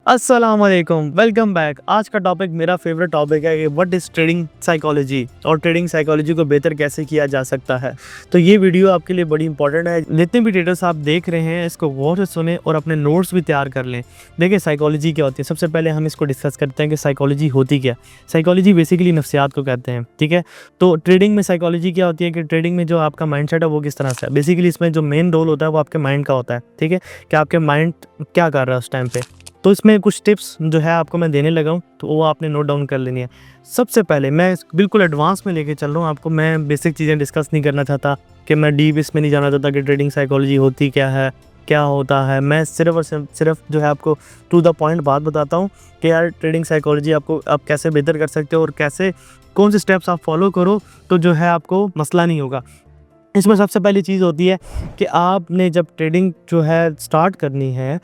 अस्सलाम वालेकुम, welcome back. आज का टॉपिक मेरा फेवरेट टॉपिक है कि व्हाट इज़ ट्रेडिंग साइकोलॉजी और ट्रेडिंग साइकोलॉजी को बेहतर कैसे किया जा सकता है। तो ये वीडियो आपके लिए बड़ी इंपॉर्टेंट है। जितने भी ट्रेडर्स आप देख रहे हैं इसको गौर से सुने और अपने नोट्स भी तैयार कर लें। देखिए साइकोलॉजी क्या होती है, सबसे पहले हम इसको डिस्कस करते हैं कि साइकोलॉजी होती क्या। साइकोलॉजी बेसिकली नफ्सियात को कहते हैं, ठीक है। तो ट्रेडिंग में साइकोलॉजी क्या होती है कि ट्रेडिंग में जो आपका माइंडसेट है वो किस तरह से है। बेसिकली इसमें जो मेन रोल होता है वो आपके माइंड का होता है, ठीक है, कि आपके माइंड क्या कर रहा है उस टाइम पे। तो इसमें कुछ टिप्स जो है आपको मैं देने लगा हूँ, तो वो आपने नोट डाउन कर लेनी है। सबसे पहले मैं बिल्कुल एडवांस में लेके चल रहा हूँ आपको। मैं बेसिक चीज़ें डिस्कस नहीं करना चाहता कि मैं डीप इसमें नहीं जाना चाहता कि ट्रेडिंग साइकोलॉजी होती क्या है, क्या होता है। मैं सिर्फ और सिर्फ जो है आपको टू द पॉइंट बात बताता हूँ कि यार ट्रेडिंग साइकोलॉजी आपको आप कैसे बेहतर कर सकते हो और कैसे कौन से स्टेप्स आप फॉलो करो तो जो है आपको मसला नहीं होगा। इसमें सबसे पहली चीज़ होती है कि आपने जब ट्रेडिंग जो है स्टार्ट करनी है,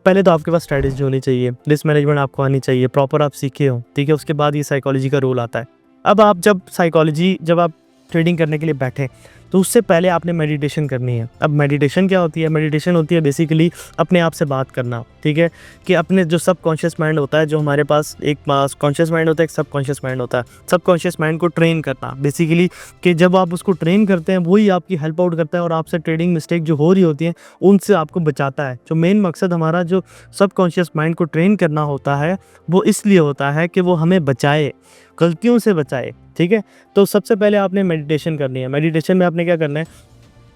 पहले तो आपके पास स्ट्रैटेजी होनी चाहिए, रिस्क मैनेजमेंट आपको आनी चाहिए, प्रॉपर आप सीखे हो, ठीक है। उसके बाद ये साइकोलॉजी का रोल आता है। अब आप जब आप ट्रेडिंग करने के लिए बैठे तो उससे पहले आपने मेडिटेशन करनी है। अब मेडिटेशन क्या होती है? मेडिटेशन होती है बेसिकली अपने आप से बात करना, ठीक है, कि अपने जो सबकॉन्शियस माइंड होता है, जो हमारे पास एक कॉन्शियस माइंड होता है, एक सबकॉन्शियस माइंड होता है। सबकॉन्शियस माइंड को ट्रेन करना बेसिकली, कि जब आप उसको ट्रेन करते हैं वही आपकी हेल्प आउट करता है और आपसे ट्रेडिंग मिस्टेक जो हो रही होती है उनसे आपको बचाता है। जो मेन मकसद हमारा जो सबकॉन्शियस माइंड को ट्रेन करना होता है वो इसलिए होता है कि वो हमें बचाए, गलतियों से बचाए, ठीक है। तो सबसे पहले आपने मेडिटेशन करनी है। मेडिटेशन में आपने क्या करना है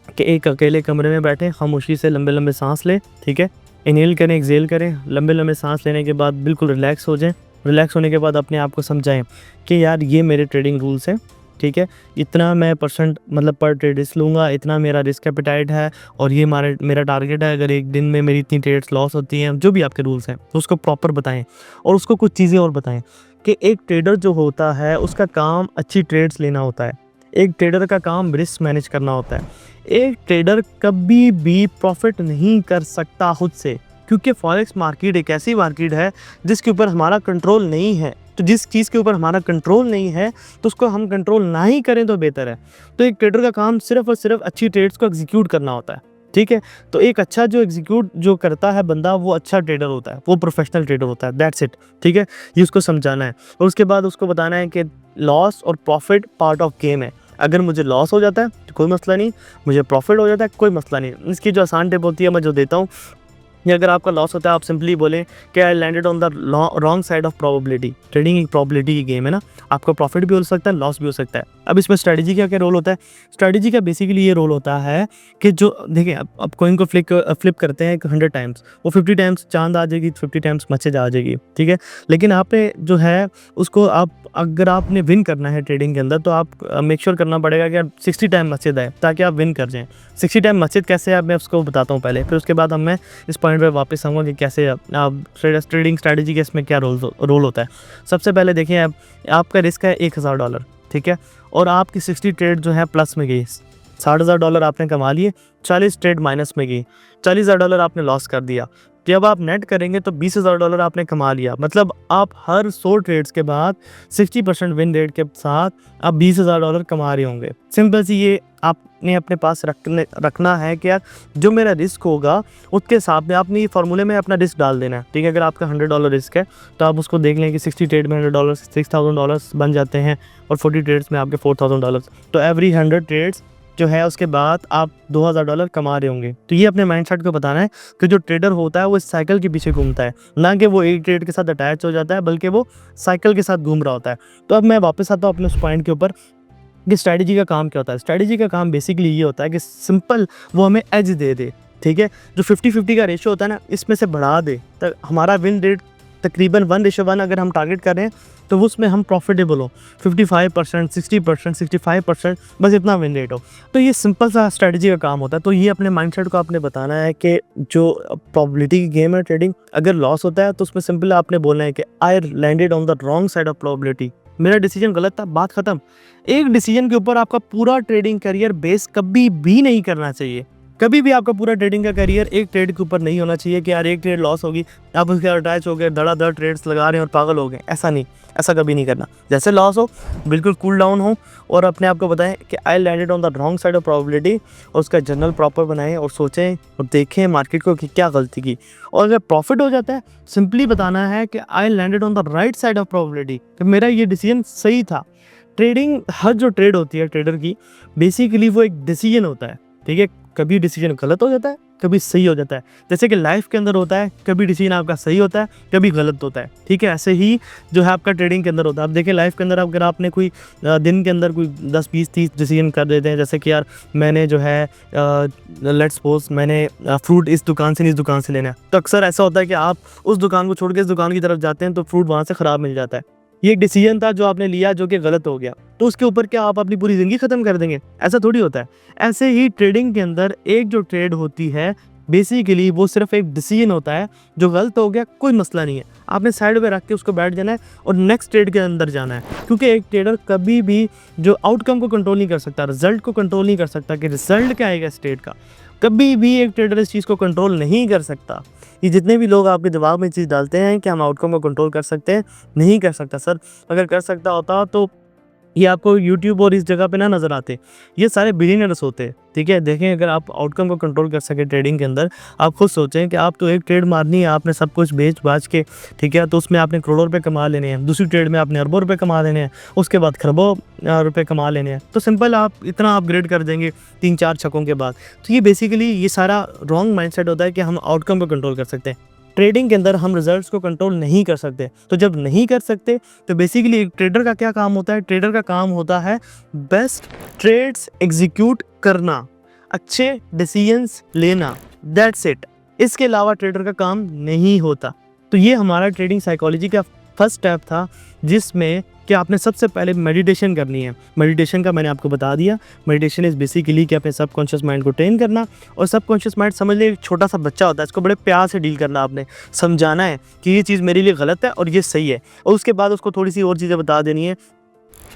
कि एक अकेले कमरे में बैठे, खामोशी से लंबे लंबे सांस लें, ठीक है। इनहेल करें, एक्सहेल करें। लंबे लंबे सांस लेने के बाद बिल्कुल रिलैक्स हो जाएं। रिलैक्स होने के बाद अपने आप को समझाएं कि यार ये मेरे ट्रेडिंग रूल्स हैं, ठीक है। इतना मैं परसेंट मतलब पर ट्रेड रिस्क लूँगा, इतना मेरा रिस्क एपेटाइट है और ये मेरा टारगेट है। अगर एक दिन में मेरी इतनी ट्रेड्स लॉस होती हैं, जो भी आपके रूल्स हैं तो उसको प्रॉपर बताएं। और उसको कुछ चीज़ें और बताएं कि एक ट्रेडर जो होता है उसका काम अच्छी ट्रेड्स लेना होता है। एक ट्रेडर का काम रिस्क मैनेज करना होता है। एक ट्रेडर कभी भी प्रॉफिट नहीं कर सकता खुद से, क्योंकि फॉरेक्स मार्केट एक ऐसी मार्केट है जिसके ऊपर हमारा कंट्रोल नहीं है। तो जिस चीज़ के ऊपर हमारा कंट्रोल नहीं है तो उसको हम कंट्रोल ना ही करें तो बेहतर है। तो एक ट्रेडर का काम सिर्फ और सिर्फ अच्छी ट्रेड्स को एग्जीक्यूट करना होता है, ठीक है। तो एक अच्छा जो एग्जीक्यूट जो करता है बंदा, वो अच्छा ट्रेडर होता है, वो प्रोफेशनल ट्रेडर होता है। दैट्स इट, ठीक है। ये उसको समझाना है और उसके बाद उसको बताना है कि लॉस और प्रॉफिट पार्ट ऑफ गेम है। अगर मुझे लॉस हो जाता है तो कोई मसला नहीं, मुझे प्रॉफिट हो जाता है कोई मसला नहीं। इसकी जो आसान टिप होती है मैं जो देता हूँ, या अगर आपका लॉस होता है आप सिंपली बोलें कि I landed on the wrong side of probability. Trading एक प्रोबेबिलिटी की गेम है ना, आपका प्रॉफिट भी हो सकता है, लॉस भी हो सकता है। अब इसमें स्ट्रेटजी का क्या रोल होता है? स्ट्रेटजी का बेसिकली ये रोल होता है कि जो देखिए अब कॉइन को फ्लिप करते हैं 100 टाइम्स, वो 50 टाइम्स चांद आ जाएगी, 50 टाइम्स मस्जिद आ जाएगी, ठीक है। लेकिन आपने जो है उसको अगर आपने विन करना है ट्रेडिंग के अंदर तो आप मेक श्योर करना पड़ेगा कि 60 टाइम मस्जिद आए ताकि आप विन कर जाएं। 60 टाइम मस्जिद कैसे है मैं उसको बताता हूँ पहले, फिर उसके बाद मैं इस पॉइंट पे वापस आऊँगा कि कैसे आप ट्रेडिंग स्ट्रैटेजी के इसमें क्या रोल होता है। सबसे पहले देखिए आपका रिस्क है $1000, ठीक है, और आपकी 60 ट्रेड जो है प्लस में गई, $60,000 आपने कमा लिए, 40 ट्रेड माइनस में गई, $40,000 आपने लॉस कर दिया। जब आप नेट करेंगे तो $20,000 आपने कमा लिया। मतलब आप हर 100 ट्रेड्स के बाद 60% विन रेट के साथ आप $20,000 कमा रहे होंगे। सिंपल सी ये आपने अपने पास रखना है कि यार जो मेरा रिस्क होगा उसके हिसाब में आपने ये फार्मूले में अपना रिस्क डाल देना है, ठीक है। अगर आपका $100 रिस्क है तो आप उसको देख लें कि 60 ट्रेड में $100 $6,000 बन जाते हैं और 40 ट्रेड्स में आपके $4,000। तो एवरी 100 ट्रेड्स जो है उसके बाद आप $2,000 कमा रहे होंगे। तो ये अपने माइंडसेट को बताना है कि जो ट्रेडर होता है वो इस साइकिल के पीछे घूमता है, ना कि वो एक ट्रेड के साथ अटैच हो जाता है, बल्कि वो साइकिल के साथ घूम रहा होता है। तो अब मैं वापस आता हूँ अपने उस पॉइंट के ऊपर कि स्ट्रैटेजी का काम क्या होता है। स्ट्रैटेजी का काम बेसिकली ये होता है कि सिंपल वो हमें एज दे दे, ठीक है। जो 50-50 का रेशियो होता है ना, इसमें से बढ़ा दे तो हमारा विन रेट तकरीबन 1:1 अगर हम टारगेट कर रहे हैं तो उसमें हम प्रॉफिटेबल हो 55%, 60%, 65%, बस इतना विन रेट हो। तो ये सिंपल सा स्ट्रैटेजी का काम होता है। तो ये अपने माइंडसेट को आपने बताना है कि जो प्रोबेबिलिटी की गेम है ट्रेडिंग, अगर लॉस होता है तो उसमें सिंपल आपने बोलना है कि I landed on the wrong side of probability, मेरा डिसीजन गलत था, बात खत्म। एक डिसीजन के ऊपर आपका पूरा ट्रेडिंग करियर बेस कभी भी नहीं करना चाहिए, कभी भी आपका पूरा ट्रेडिंग का करियर एक ट्रेड के ऊपर नहीं होना चाहिए कि यार एक ट्रेड लॉस होगी, आप उसके अटैच हो गए, धड़ाधड़ ट्रेड्स लगा रहे हैं और पागल हो गए। ऐसा नहीं, ऐसा कभी नहीं करना। जैसे लॉस हो बिल्कुल कूल डाउन हो और अपने आप को बताएं कि I landed on the wrong side of probability, और उसका जर्नल प्रॉपर बनाएं और सोचें और देखें मार्केट को कि क्या गलती की। और अगर प्रॉफिट हो जाता है, सिंपली बताना है कि I landed on the right side of probability, कि मेरा ये डिसीजन सही था। ट्रेडिंग, हर जो ट्रेड होती है ट्रेडर की, बेसिकली वो एक डिसीजन होता है, ठीक है। कभी डिसीजन गलत हो जाता है, कभी सही हो जाता है। जैसे कि लाइफ के अंदर होता है, कभी डिसीजन आपका सही होता है, कभी गलत होता है, ठीक है। ऐसे ही जो है आपका ट्रेडिंग के अंदर होता है। आप देखें लाइफ के अंदर अगर आपने कोई दिन के अंदर कोई 10 20 30 डिसीजन कर देते हैं, जैसे कि यार मैंने जो है लेट्स सपोज मैंने फ्रूट इस दुकान से नहीं इस दुकान से लेना है, तो अक्सर ऐसा होता है कि आप उस दुकान को छोड़ के इस दुकान की तरफ जाते हैं तो फ्रूट वहाँ से ख़राब मिल जाता है। ये एक डिसीजन था जो आपने लिया जो कि गलत हो गया, तो उसके ऊपर क्या आप अपनी पूरी ज़िंदगी ख़त्म कर देंगे? ऐसा थोड़ी होता है। ऐसे ही ट्रेडिंग के अंदर एक जो ट्रेड होती है बेसिकली वो सिर्फ एक डिसीजन होता है। जो गलत हो गया कोई मसला नहीं है, आपने साइड में रख के उसको बैठ जाना है और नेक्स्ट ट्रेड के अंदर जाना है। क्योंकि एक ट्रेडर कभी भी जो आउटकम को कंट्रोल नहीं कर सकता, रिजल्ट को कंट्रोल नहीं कर सकता कि रिजल्ट क्या आएगा इस ट्रेड का, कभी भी एक ट्रेडर इस चीज़ को कंट्रोल नहीं कर सकता। ये जितने भी लोग आपके दिमाग में चीज़ डालते हैं कि हम आउटकम को कंट्रोल कर सकते हैं, नहीं कर सकता सर। अगर कर सकता होता तो ये आपको यूट्यूब और इस जगह पे ना नज़र आते। ये सारे बिलियनर्स होते हैं, ठीक है। देखें अगर आप आउटकम को कंट्रोल कर सके ट्रेडिंग के अंदर, आप खुद सोचें कि आप तो एक ट्रेड मारनी है, आपने सब कुछ बेच बाच के, ठीक है, तो उसमें आपने करोड़ों रुपए कमा लेने हैं। दूसरी ट्रेड में आपने अरबों रुपए कमा लेने हैं, उसके बाद खरबों रुपए कमा लेने हैं। तो सिंपल आप इतना अपग्रेड कर देंगे 3-4 छक्कों के बाद। तो ये बेसिकली ये सारा रॉन्ग माइंडसेट होता है कि हम आउटकम को कंट्रोल कर सकते हैं। ट्रेडिंग के अंदर हम रिजल्ट्स को कंट्रोल नहीं कर सकते। तो जब नहीं कर सकते तो बेसिकली एक ट्रेडर का क्या काम होता है? ट्रेडर का काम होता है बेस्ट ट्रेड्स एग्जीक्यूट करना, अच्छे डिसीजंस लेना, दैट्स इट। इसके अलावा ट्रेडर का काम नहीं होता। तो ये हमारा ट्रेडिंग साइकोलॉजी का फर्स्ट स्टेप था, जिसमें कि आपने सबसे पहले मेडिटेशन करनी है। मेडिटेशन का मैंने आपको बता दिया। मेडिटेशन इज़ बेसिकली कि अपने सबकॉन्शियस माइंड को ट्रेन करना। और सबकॉन्शियस माइंड समझ लीजिए एक छोटा सा बच्चा होता है, इसको बड़े प्यार से डील करना, आपने समझाना है कि ये चीज़ मेरे लिए गलत है और ये सही है। और उसके बाद उसको थोड़ी सी और चीज़ें बता देनी है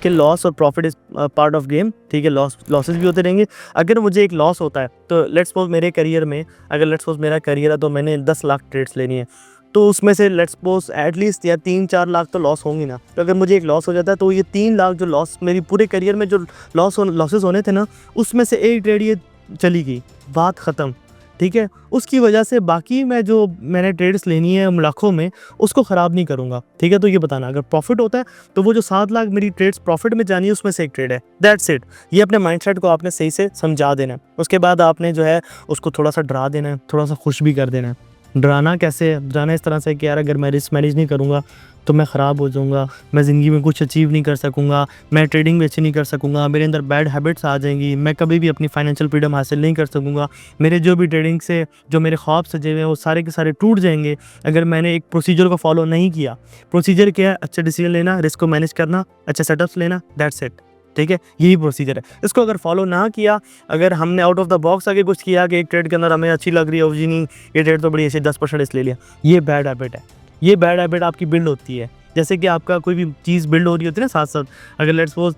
कि लॉस और profit is part of game, ठीक है। लॉसेस भी होते रहेंगे। अगर मुझे एक लॉस होता है तो लेट्स सपोज मेरे करियर में, अगर लेट्स सपोज मेरा करियर है तो मैंने 10 लाख ट्रेड्स लेनी है, तो उसमें से लेट्स सपोज एटलीस्ट या 3-4 लाख तो लॉस होंगी ना। तो अगर मुझे एक लॉस हो जाता है तो ये 3 लाख जो लॉस मेरी पूरे करियर में जो लॉसेस होने थे ना, उसमें से एक ट्रेड ये चली गई, बात ख़त्म, ठीक है। उसकी वजह से बाकी मैं जो मैंने ट्रेड्स लेनी है लाखों में, उसको ख़राब नहीं करूँगा, ठीक है। तो ये बताना अगर प्रॉफिट होता है तो वो जो 7 लाख मेरी ट्रेड्स प्रॉफिट में जानी है उसमें से एक ट्रेड है, दैट्स इट। ये अपने माइंडसेट को आपने सही से समझा देना है। उसके बाद आपने जो है उसको थोड़ा सा डरा देना है, थोड़ा सा खुश भी कर देना है। डराना कैसे? डराना इस तरह से कि यार अगर मैं रिस्क मैनेज नहीं करूँगा तो मैं ख़राब हो जाऊँगा, मैं ज़िंदगी में कुछ अचीव नहीं कर सकूँगा, मैं ट्रेडिंग भी अच्छी नहीं कर सकूँगा, मेरे अंदर बैड हैबिट्स आ जाएंगी, मैं कभी भी अपनी फाइनेंशियल फ्रीडम हासिल नहीं कर सकूँगा, मेरे जो भी ट्रेडिंग से जो मेरे ख्वाब सजे हुए हैं वो सारे के सारे टूट जाएंगे अगर मैंने एक प्रोसीजर को फॉलो नहीं किया। प्रोसीजर क्या है? अच्छा डिसीजन लेना, रिस्क को मैनेज करना, अच्छा सेटअप्स लेना, दैट्स इट, ठीक है। यही प्रोसीजर है। इसको अगर फॉलो ना किया, अगर हमने आउट ऑफ द बॉक्स आगे कुछ किया कि एक ट्रेड के अंदर हमें अच्छी लग रही है, जी नहीं ये ट्रेड तो बड़ी अच्छी 10% इसलिए लिया, ये बैड हैबिट है। ये बैड हैबिट आपकी बिल्ड होती है। जैसे कि आपका कोई भी चीज़ बिल्ड हो रही होती है ना साथ साथ, अगर लेट्स सपोज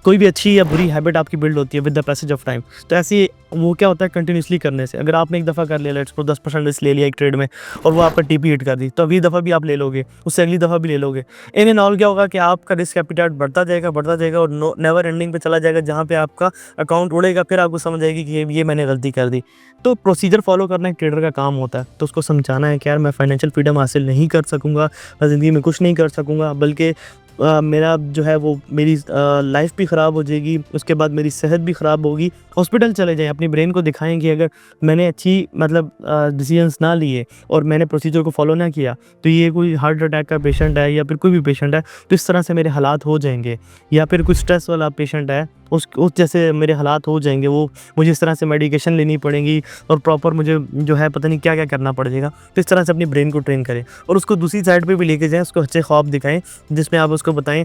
कोई भी अच्छी या बुरी हैबिट आपकी बिल्ड होती है with the passage of time, तो ऐसी वो क्या होता है कंटिन्यूसली करने से। अगर आपने एक दफ़ा कर लिया, लेट्स सपोज 10% रिस्क ले लिया एक ट्रेड में और वो आपका टीपी हिट कर दी, तो अगली दफ़ा भी आप ले लोगे, उससे अगली दफ़ा भी ले लोगे। इन एंड ऑल क्या होगा कि आपका रिस्क एपिटाइट बढ़ता जाएगा और नेवर एंडिंग पे चला जाएगा, जहाँ पे आपका अकाउंट उड़ेगा, फिर आपको समझ आएगी कि ये मैंने गलती कर दी। तो प्रोसीजर फॉलो करना एक ट्रेडर का काम होता है। तो उसको समझाना है कि यार मैं फाइनेंशियल फ्रीडम हासिल नहीं कर सकूँगा, मैं ज़िंदगी में कुछ नहीं कर सकूँगा, बल्कि मेरा जो है वो मेरी लाइफ भी ख़राब हो जाएगी, उसके बाद मेरी सेहत भी ख़राब होगी। हॉस्पिटल चले जाएँ, अपनी ब्रेन को दिखाएं कि अगर मैंने अच्छी मतलब डिसीजंस ना लिए और मैंने प्रोसीजर को फॉलो ना किया तो ये कोई हार्ट अटैक का पेशेंट है या फिर कोई भी पेशेंट है तो इस तरह से मेरे हालात हो जाएंगे, या फिर कुछ स्ट्रेस वाला पेशेंट है उस जैसे मेरे हालात हो जाएंगे, वो मुझे इस तरह से मेडिकेशन लेनी पड़ेगी और प्रॉपर मुझे जो है पता नहीं क्या क्या करना पड़ेगा। तो इस तरह से अपनी ब्रेन को ट्रेन करें और उसको दूसरी साइड पे भी लेके जाएं, उसको अच्छे ख्वाब दिखाएं जिसमें आप उसको बताएं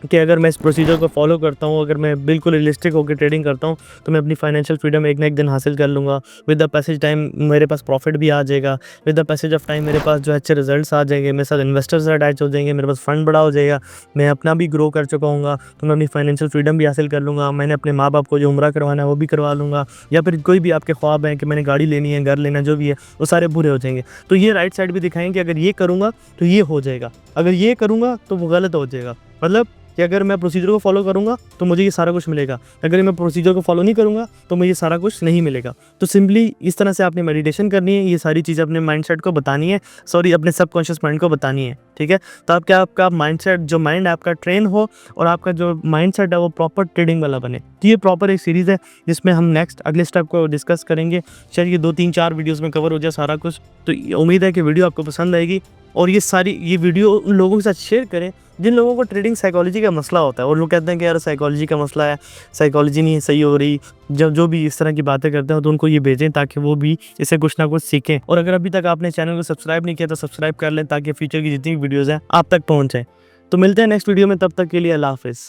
कि अगर मैं इस प्रोसीजर को फॉलो करता हूँ, अगर मैं बिल्कुल रियलिस्टिक होकर ट्रेडिंग करता हूँ, तो मैं अपनी फाइनेंशियल फ्रीडम एक ना एक दिन हासिल कर लूँगा। विद द पैसेज टाइम मेरे पास प्रॉफिट भी आ जाएगा, with the passage of time मेरे पास जो है अच्छे रिजल्ट्स आ जाएंगे, मेरे साथ इन्वेस्टर्स अटैच हो जाएंगे, मेरे पास फंड बड़ा हो जाएगा, मैं अपना भी ग्रो कर चुका हूँगा, तो मैं अपनी फाइनेंशियल फ्रीडम भी हासिल कर लूँगा। मैंने अपने माँ बाप को जो उम्रा करवाना है वो भी करवा लूँगा, या फिर कोई भी आपके ख्वाब हैं कि मैंने गाड़ी लेनी है, घर लेना, जो भी है वो सारे पूरे हो जाएंगे। तो ये राइट साइड भी दिखाएंगे कि अगर ये करूँगा तो ये हो जाएगा, अगर ये करूँगा तो वो गलत हो जाएगा। मतलब कि अगर मैं प्रोसीजर को फॉलो करूँगा तो मुझे ये सारा कुछ मिलेगा, अगर मैं प्रोसीजर को फॉलो नहीं करूँगा तो मुझे ये सारा कुछ नहीं मिलेगा। तो सिंपली इस तरह से आपने मेडिटेशन करनी है, ये सारी चीज़ें अपने माइंडसेट को बतानी है, सॉरी अपने सबकॉन्शियस माइंड को बतानी है, ठीक है। तो आप क्या आपका माइंडसेट, जो माइंड आपका ट्रेन हो और आपका जो माइंडसेट है वो प्रॉपर ट्रेडिंग वाला बने। तो ये प्रॉपर एक सीरीज़ है जिसमें हम नेक्स्ट अगले स्टेप को डिस्कस करेंगे। शायद ये 2-3-4 वीडियोज़ में कवर हो जाए सारा कुछ। तो उम्मीद है कि वीडियो आपको पसंद आएगी, और ये वीडियो उन लोगों के साथ शेयर करें जिन लोगों को ट्रेडिंग साइकोलॉजी का मसला होता है, और लोग कहते हैं कि यार साइकोलॉजी का मसला है, साइकोलॉजी नहीं सही हो रही, जब जो भी इस तरह की बातें करते हैं तो उनको ये भेजें ताकि वो भी इससे कुछ ना कुछ सीखें। और अगर अभी तक आपने चैनल को सब्सक्राइब नहीं किया तो सब्सक्राइब कर लें ताकि फ्यूचर की जितनी भी वीडियोज़ हैं आप तक पहुँच जाएँ। तो मिलते हैं नेक्स्ट वीडियो में, तब तक के लिए अल्लाह हाफ़िज़।